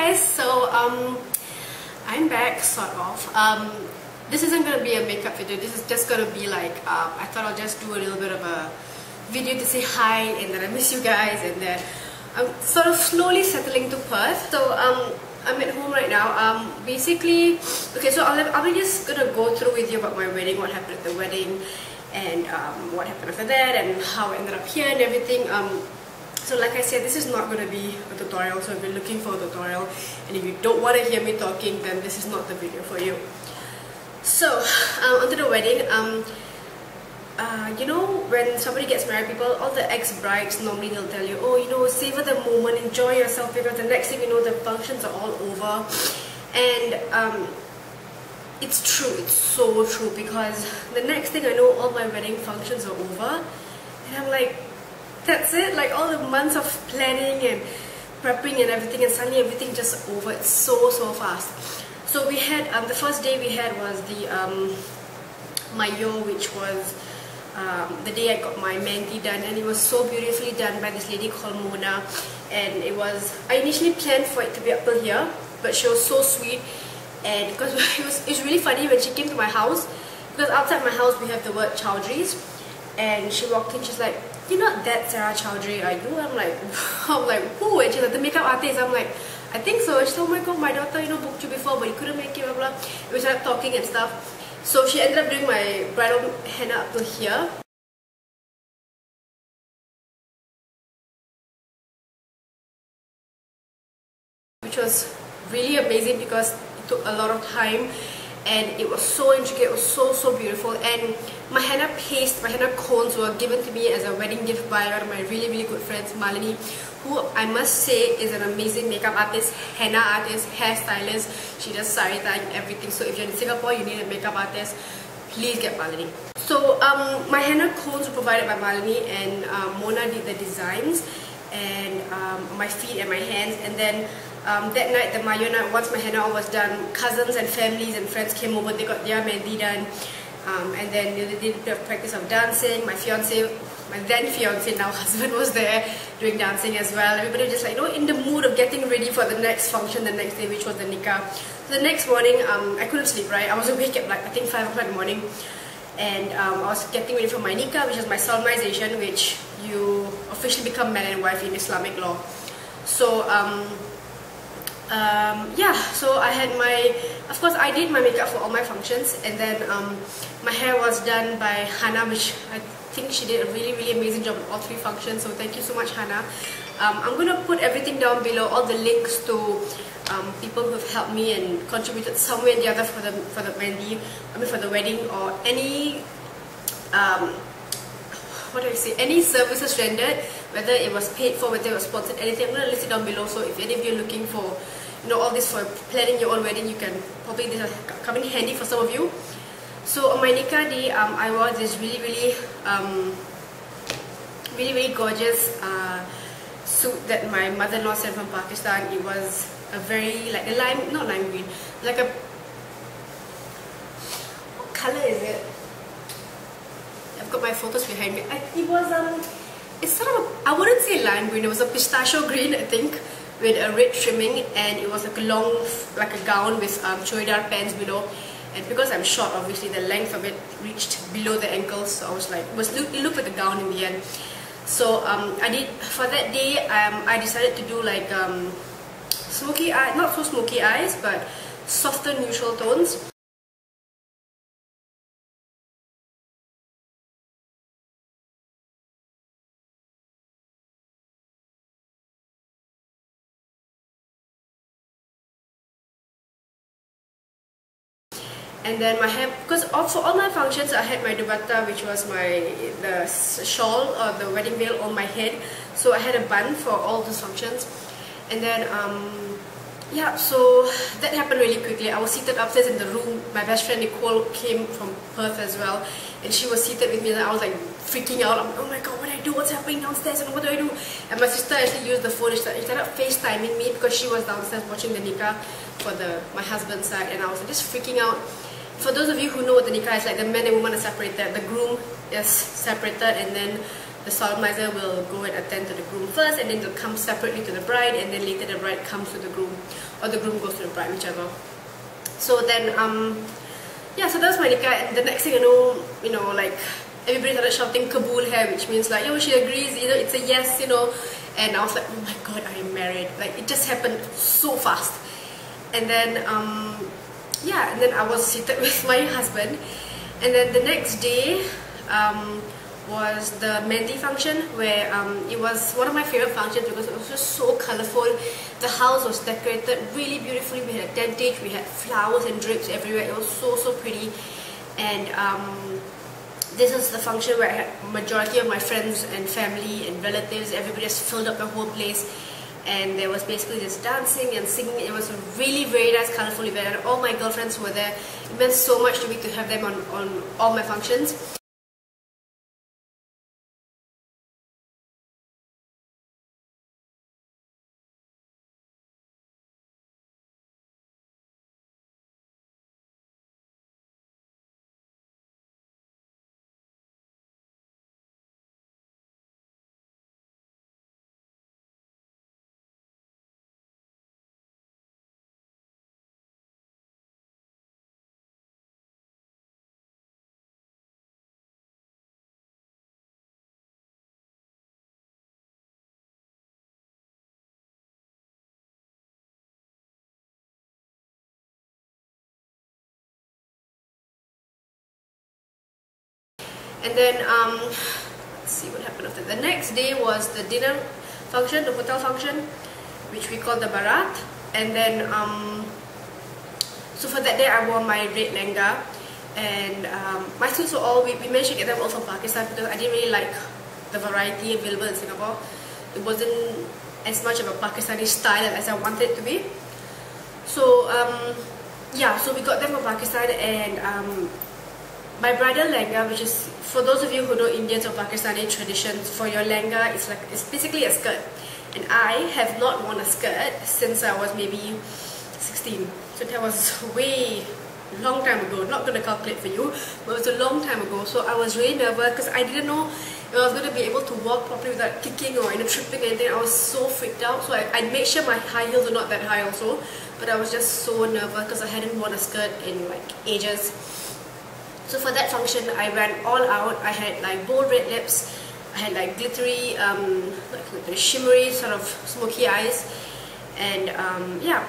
guys, so I'm back sort of. This isn't gonna be a makeup video. This is just gonna be like I thought I'll just do a little bit of a video to say hi and that I miss you guys, and that I'm sort of slowly settling to Perth. So I'm at home right now. Basically, okay, so I'll be just gonna go through with you about my wedding, what happened at the wedding, and what happened after that, and how I ended up here and everything. So like I said, this is not going to be a tutorial, so if you're looking for a tutorial and if you don't want to hear me talking, then this is not the video for you. So, onto the wedding. You know, when somebody gets married, all the ex-brides, normally they'll tell you, oh, you know, savor the moment, enjoy yourself, because the next thing you know, the functions are all over. And it's true, it's so true, because the next thing I know, all my wedding functions are over, and I'm like, that's it, like all the months of planning and prepping and everything, and suddenly everything just over. It's so fast. So we had, the first day we had was the Miror, which was the day I got my Mehndi done, and it was so beautifully done by this lady called Hana. And it was, I initially planned for it to be up till here, but she was so sweet. And because it's really funny when she came to my house, because outside my house we have the word Chowdhury's, and she walked in, she's like, "You're not that Sarah Chowdhury, are you?" I'm like, who? And she's like, "The makeup artist." I'm like, "I think so." She's like, "Oh my god, my daughter, you know, booked you before, but you couldn't make it, blah blah." We started talking and stuff. So she ended up doing my bridal henna up to here. Which was really amazing because it took a lot of time. And it was so intricate, it was so beautiful. And my henna paste, my henna cones were given to me as a wedding gift by one of my really good friends, Malini, who I must say is an amazing makeup artist, henna artist, hairstylist. She does sari tying, everything. So if you're in Singapore, you need a makeup artist, please get Malini. So my henna cones were provided by Malini, and Mona did the designs, and my feet and my hands. And then that night, the Miror night, once my henna was done, cousins and families and friends came over, they got their Mehndi done, and then they did a bit of practice of dancing. My fiance, my then fiance, now husband, was there doing dancing as well. Everybody was just like, you know, in the mood of getting ready for the next function the next day, which was the nikah. So the next morning, I couldn't sleep, right? I was awake at like, I think 5 o'clock in the morning, and I was getting ready for my nikah, which is my solemnization, which you officially become man and wife in Islamic law. So yeah, so I had my, of course I did my makeup for all my functions, and then my hair was done by Hana, which I think she did a really amazing job with all 3 functions, so thank you so much, Hana. I'm going to put everything down below, all the links to people who have helped me and contributed somewhere or the other for the Mehndi, for the wedding, or any what do I say, any services rendered, whether it was paid for, whether it was sponsored, anything. I'm going to list it down below, so if any of you are looking for, you know, all this for planning your own wedding, you can probably, this is coming handy for some of you. So on my nikah day, I wore this really gorgeous suit that my mother-in-law sent from Pakistan. It was a very, like a lime, not lime green, like a, what color is it? I've got my photos behind me. It was it's sort of a, I wouldn't say lime green, it was a pistachio green, I think, with a red trimming, and it was like a long, like a gown with churidar pants below. And because I'm short, obviously the length of it reached below the ankles, so I was like, it looked like a gown in the end. So I did, for that day, I decided to do like smoky eye, not so smoky eyes, but softer neutral tones. And then my hair, because for all my functions I had my dupatta, which was the shawl or the wedding veil on my head. So I had a bun for all those functions. And then yeah, so that happened really quickly. I was seated upstairs in the room. My best friend Nicole came from Perth as well, and she was seated with me, and I was like freaking out. I'm like, oh my god, what do I do? What's happening downstairs? And what do I do? And my sister actually used the phone. She started FaceTiming me because she was downstairs watching the nikah for my husband's side, and I was just freaking out. For those of you who know what the nikah is like, the man and woman are separated, the groom is separated, and then the solemnizer will go and attend to the groom first, and then they'll come separately to the bride, and then later the bride comes to the groom, or the groom goes to the bride, whichever. So then, yeah, so that was my nikah, and the next thing you know, like, everybody started shouting Kabul hai, which means like, she agrees, it's a yes, and I was like, oh my god, I am married. Like, it just happened so fast. And then, yeah, and then I was seated with my husband, and then the next day, was the Mehndi function, where it was one of my favorite functions because it was just so colorful. The house was decorated really beautifully. We had a tentage, we had flowers and drapes everywhere. It was so pretty. And this was the function where I had majority of my friends and family and relatives. Everybody just filled up the whole place, and there was basically just dancing and singing. It was a really very nice colorful event, and all my girlfriends were there. It meant so much to me to have them on all my functions. And then, let's see what happened after. The next day was the dinner function, the hotel function, which we call the Barat. And then, so for that day I wore my red lehenga, and my suits were all, we managed to get them all from Pakistan because I didn't really like the variety available in Singapore. It wasn't as much of a Pakistani style as I wanted it to be. So, yeah, so we got them from Pakistan, and my bridal lehenga, which is, for those of you who know Indian or Pakistani traditions, for your lehenga, it's basically a skirt. And I have not worn a skirt since I was maybe 16. So that was way long time ago. Not going to calculate for you, but it was a long time ago. So I was really nervous because I didn't know if I was going to be able to walk properly without kicking or tripping or anything. I was so freaked out. So I made sure my high heels are not that high also. But I was just so nervous because I hadn't worn a skirt in like ages. So for that function, I went all out. I had like bold red lips, I had like glittery, like shimmery sort of smoky eyes, and yeah.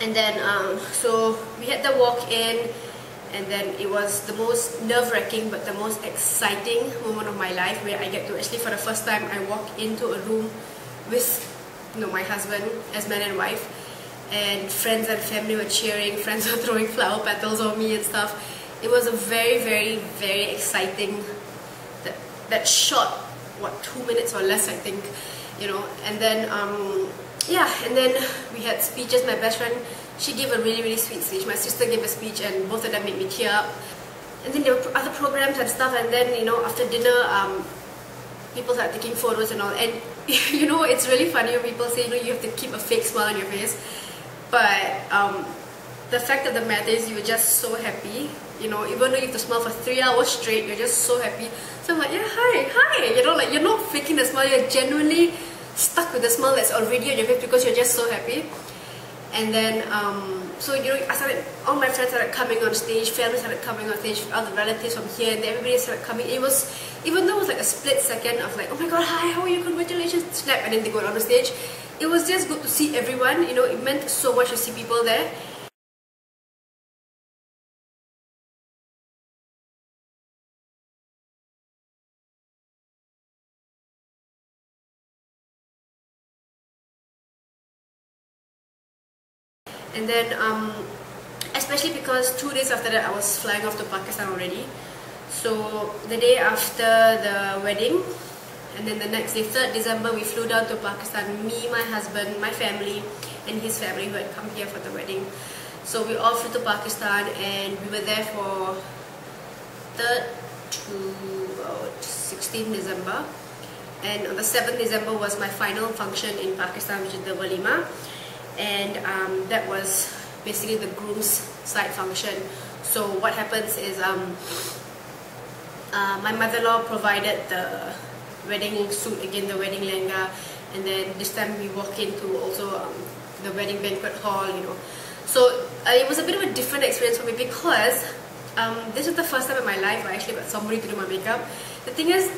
And then, so we had the walk-in, and then it was the most nerve-wracking but the most exciting moment of my life, where I get to actually, for the first time, I walk into a room with my husband as man and wife, and friends and family were cheering, friends were throwing flower petals on me and stuff. It was a very exciting, that short, what, 2 minutes or less I think, and then yeah, and then we had speeches. My best friend, she gave a really sweet speech. My sister gave a speech, and both of them made me tear up. And then there were other programs and stuff, and then after dinner, people started taking photos and all. And it's really funny when people say you have to keep a fake smile on your face, but the fact of the matter is you're just so happy. Even though you have to smile for 3 hours straight, you're just so happy. So I'm like, yeah, hi, like you're not faking the smile, you're genuinely stuck with the smile that's already on your face because you're just so happy. And then, so all my friends started coming on stage, family started coming on stage, other relatives from here, and everybody started coming. It was, even though it was like a split second of like, oh my god, hi, how are you, congratulations, snap, and then they go on the stage. It was just good to see everyone, it meant so much to see people there. And then, especially because 2 days after that I was flying off to Pakistan already. So the day after the wedding, and then the next day, 3rd December, we flew down to Pakistan, me, my husband, my family, and his family who had come here for the wedding. So we all flew to Pakistan, and we were there for 3rd to 16th December. And on the 7th December was my final function in Pakistan, which is the Walima. and that was basically the groom's side function. So what happens is my mother-in-law provided the wedding suit, again the wedding lehenga, and then this time we walk into also the wedding banquet hall, you know. So it was a bit of a different experience for me because this was the first time in my life I actually got somebody to do my makeup. The thing is,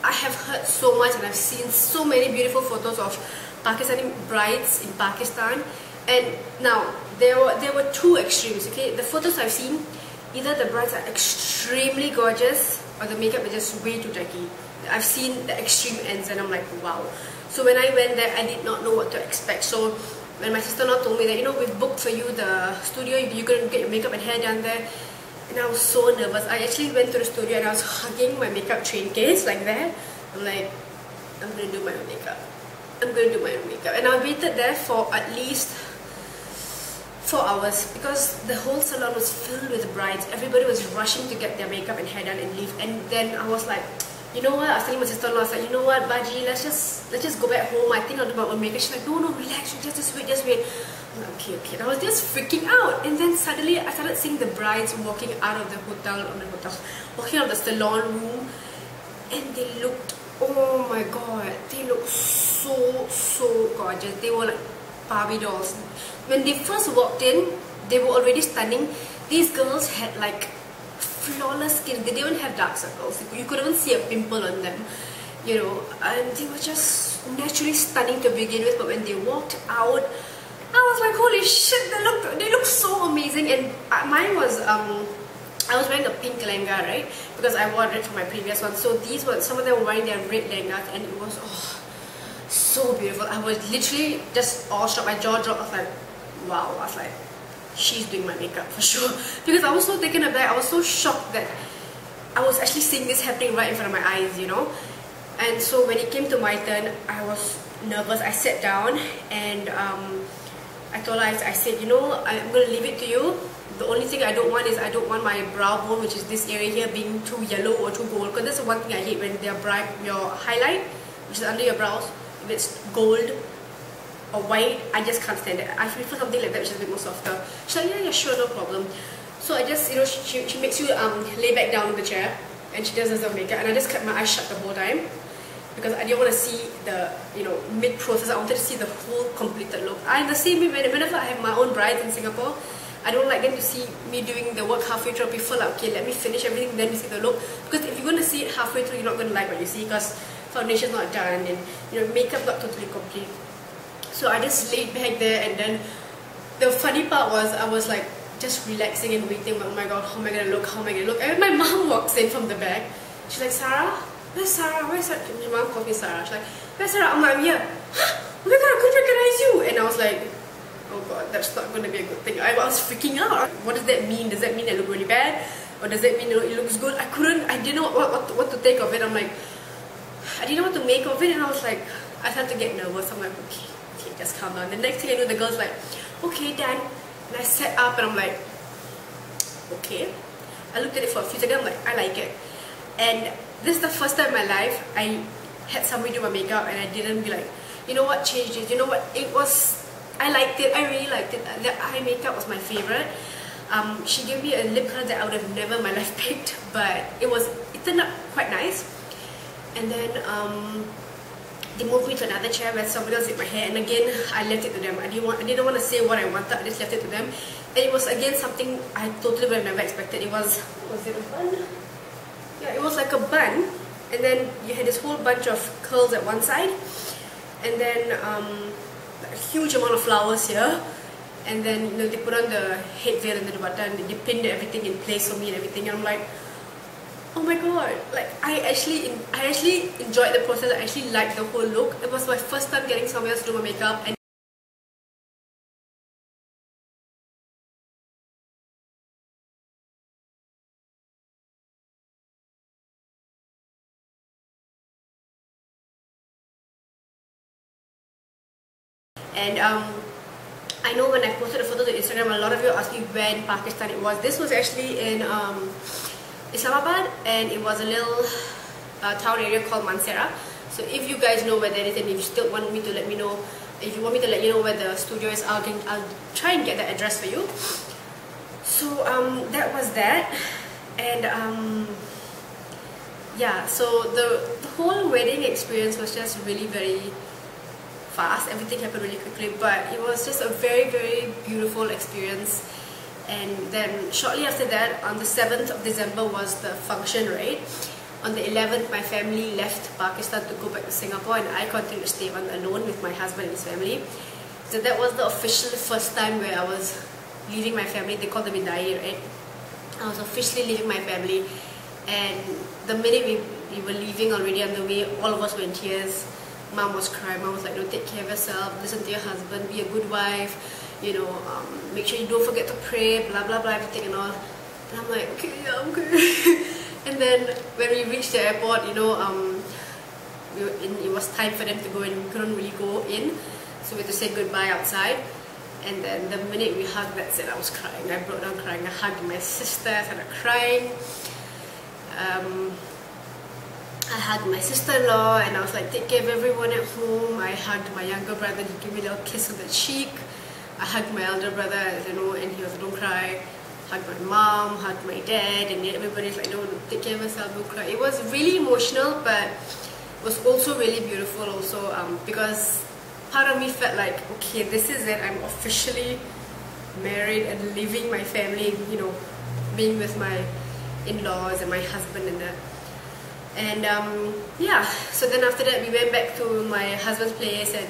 I have heard so much and I've seen so many beautiful photos of Pakistani brides in Pakistan, and now there were two extremes. Okay, the photos I've seen, either the brides are extremely gorgeous or the makeup is just way too tacky. I've seen the extreme ends and I'm like, wow. So when I went there, I did not know what to expect. So when my sister-in-law told me that, you know, we've booked for you the studio, you're going to get your makeup and hair done there, and I was so nervous. I actually went to the studio and I was hugging my makeup train case like that. I'm like, I'm going to do my own makeup. I'm going to do my own makeup. And I waited there for at least 4 hours because the whole salon was filled with brides. Everybody was rushing to get their makeup and hair done and leave. And then I was like, you know what? I was telling my sister-in-law, I was like, you know what, Baji, let's just go back home. I think I'll do my own makeup. She's like, no, relax, just wait. I'm like, okay. And I was just freaking out. And then suddenly I started seeing the brides walking out of the hotel, walking out of the salon room, and they looked, oh my god, they looked so gorgeous. They were like Barbie dolls. When they first walked in, they were already stunning. These girls had like flawless skin. They didn't have dark circles. You couldn't even see a pimple on them, you know, and they were just naturally stunning to begin with. But when they walked out, I was like, holy shit, they look so amazing. And mine was I was wearing a pink lehenga, right, because I wore it for my previous one. So these were, some of them were wearing their red lehengas, and it was so beautiful. I was literally just awestruck. My jaw dropped. I was like, wow. I was like, she's doing my makeup for sure, because I was so taken aback. I was so shocked that I was actually seeing this happening right in front of my eyes, you know. And so when it came to my turn, I was nervous. I sat down and I told her, I said, you know, I'm going to leave it to you. The only thing I don't want is I don't want my brow bone, which is this area here, being too yellow or too gold. Because that's the one thing I hate, when your highlight, which is under your brows, if it's gold or white, I just can't stand it. I prefer something like that, which is a bit more softer. She's like, yeah, sure, no problem. So I just, you know, she makes you lay back down in the chair, and she does the makeup, and I just kept my eyes shut the whole time because I didn't want to see the, you know, mid-process. I wanted to see the whole completed look. The same way whenever I have my own brides in Singapore, I don't like them to see me doing the work halfway through. I prefer like, okay, let me finish everything, then you see the look. Because if you're going to see it halfway through, you're not going to like what you see, because foundation's not done and, you know, makeup not totally complete. So I just laid back there, and then the funny part was I was like just relaxing and waiting. Oh my god, how am I gonna look? How am I gonna look? And my mom walks in from the back. She's like, Sarah, where's Sarah? Where's Sarah? My mom called me Sarah. She's like, where's Sarah? I'm like, I'm here. Oh my god, I couldn't recognize you. And I was like, oh god, that's not gonna be a good thing. I was freaking out. What does that mean? Does that mean I look really bad, or does that mean, you know, it looks good? I didn't know what to take of it. I'm like, I didn't know what to make of it, and I was like, I started to get nervous. I'm like, okay, just calm down. The next thing I know, the girl's like, okay, done. And I sat up and I'm like, okay. I looked at it for a few seconds. I'm like, I like it. And this is the first time in my life I had somebody do my makeup and I didn't be like, you know what, change it. You know what, it was, I liked it. I really liked it. The eye makeup was my favorite. She gave me a lip color that I would have never in my life picked, but it turned out quite nice. And then they moved me to another chair where somebody else did my hair, and again I left it to them. I didn't want to say what I wanted. I just left it to them, and it was again something I totally would have never expected. It was it a bun? Yeah, it was like a bun, and then you had this whole bunch of curls at one side, and then a huge amount of flowers here, and then, you know, they put on the head veil and the dupatta, and they pinned everything in place for me and everything, and I'm like, oh my god, like I actually enjoyed the process. I actually liked the whole look. It was my first time getting somebody else to do my makeup, and I know when I posted the photos on Instagram, a lot of you are asking where in Pakistan it was. This was actually in Islamabad, and it was a little town area called Mansehra. So if you guys know where that is and if you still want me to let me know if you want me to let you know where the studio is, I'll try and get the address for you. So that was that, and yeah, so the whole wedding experience was just really very fast. Everything happened really quickly, but it was just a very, very beautiful experience. And then shortly after that, on the 7th of December was the function, right? On the 11th, my family left Pakistan to go back to Singapore, and I continued to stay on alone with my husband and his family. So that was the official first time where I was leaving my family. They call the Bridal, right? I was officially leaving my family, and the minute we were leaving already on the way, all of us were in tears. Mom was crying. Mom was like, "No, take care of yourself, listen to your husband, be a good wife, you know, make sure you don't forget to pray, blah blah blah, everything and all." And I'm like, "Okay, yeah, I'm good." And then when we reached the airport, you know, it was time for them to go in. We couldn't really go in, so we had to say goodbye outside. And then the minute we hugged, that's it. I was crying. I broke down crying. I hugged my sister. I started crying. I hugged my sister-in-law, and I was like, "Take care of everyone at home." I hugged my younger brother. He gave me a little kiss on the cheek. I hugged my elder brother, you know, and he was like, "Don't cry." Hugged my mom, hugged my dad, and everybody's like, "No, take care of yourself, don't cry." It was really emotional, but it was also really beautiful also, because part of me felt like, okay, this is it. I'm officially married and leaving my family, you know, being with my in-laws and my husband and that. And yeah, so then after that we went back to my husband's place, and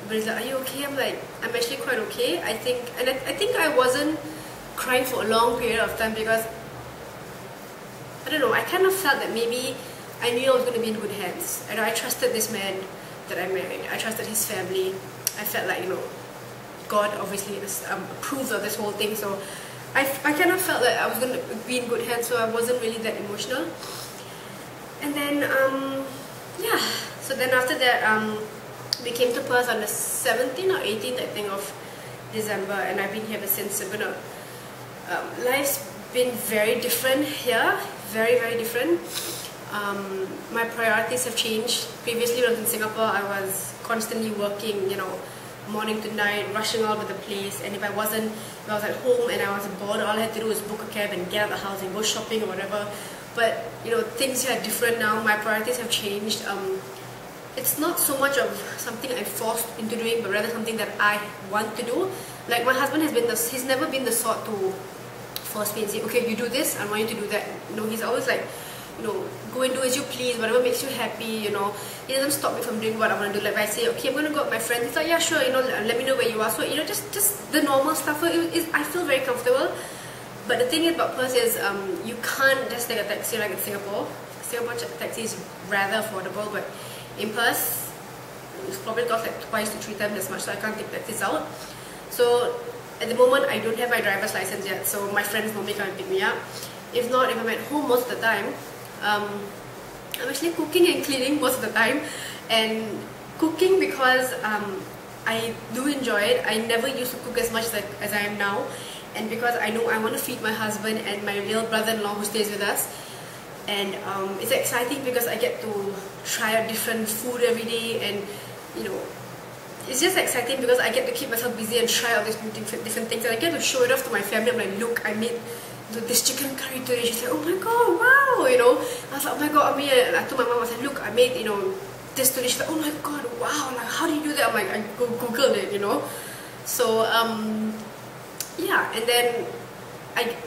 everybody's like, "Are you okay?" I'm like, "I'm actually quite okay." I think I wasn't crying for a long period of time because I don't know, I kind of felt that maybe I knew I was going to be in good hands. And I trusted this man that I married. I trusted his family. I felt like, you know, God obviously approved of this whole thing, so I kind of felt that I was going to be in good hands, so I wasn't really that emotional. And then yeah, so then after that we came to Perth on the 17th or 18th, I think, of December, and I've been here ever since. Life's been very different here, very, very different. My priorities have changed. Previously when I was in Singapore, I was constantly working, you know, morning to night, rushing all over the place, and if I was at home and I was bored, all I had to do was book a cab and get out of the house and go shopping or whatever. But you know, things are different now. My priorities have changed. It's not so much of something I'm forced into doing, but rather something that I want to do. Like my husband he's never been the sort to force me and say, "Okay, you do this, I want you to do that." You know, he's always like, you know, go and do as you please, whatever makes you happy, you know. He doesn't stop me from doing what I want to do. Like if I say, "Okay, I'm going to go out with my friends," he's like, "Yeah, sure, you know, let me know where you are." So, you know, just the normal stuff. I feel very comfortable. But the thing about Perth is you can't just take a taxi like in Singapore. Singapore taxi is rather affordable, but in Perth, it's probably cost like twice to 3 times as much, so I can't take taxis out. So at the moment, I don't have my driver's license yet, so my friends normally come and pick me up. If not, if I'm at home most of the time, I'm actually cooking and cleaning most of the time. And cooking because I do enjoy it. I never used to cook as much as I am now. And because I know I want to feed my husband and my real brother-in-law who stays with us. And it's exciting because I get to try out different food every day, and you know, it's just exciting because I get to keep myself busy and try out these different things, and I get to show it off to my family. I'm like, "Look, I made this chicken curry today." She's like, "Oh my god, wow," you know. I was like, "Oh my god, Ami," and I told my mom, I was like, "Look, I made, you know, this today." She's like, "Oh my god, wow, like how do you do that?" I'm like, I googled it, you know. So yeah, and then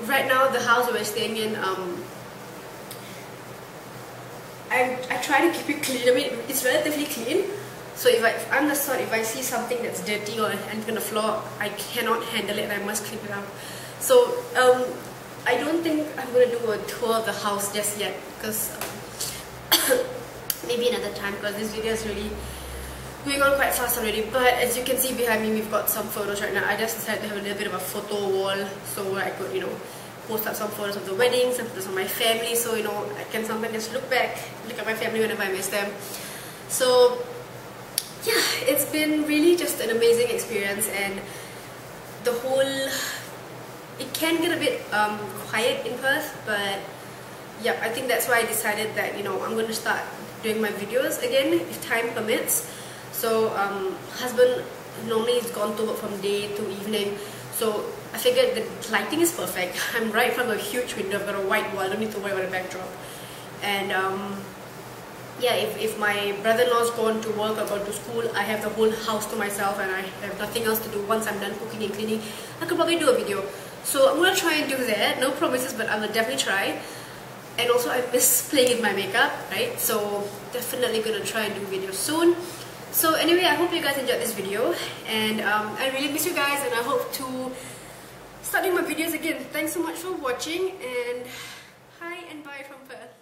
right now the house we're staying in, I try to keep it clean. I mean, it's relatively clean. So if I'm the sort, if I see something that's dirty or anything on the floor, I cannot handle it and I must clean it up. So I don't think I'm going to do a tour of the house just yet, because maybe another time, because this video is really going on quite fast already. But as you can see behind me, we've got some photos right now. I just decided to have a little bit of a photo wall so I could, you know, post up some photos of the wedding, some photos of my family, so you know, I can sometimes just look at my family whenever I miss them. So yeah, it's been really just an amazing experience, and the whole, it can get a bit quiet in Perth, but yeah, I think that's why I decided that, you know, I'm going to start doing my videos again if time permits. So husband normally is gone to work from day to evening, so I figured the lighting is perfect. I'm right in front of a huge window. I've got a white wall, I don't need to worry about a backdrop. And yeah, if my brother-in-law's gone to work or gone to school, I have the whole house to myself and I have nothing else to do. Once I'm done cooking and cleaning, I could probably do a video. So I'm gonna try and do that. No promises, but I will definitely try. And also I miss playing with my makeup, right? So definitely gonna try and do videos soon. So anyway, I hope you guys enjoyed this video, and I really miss you guys, and I hope to start doing my videos again. Thanks so much for watching, and hi and bye from Perth.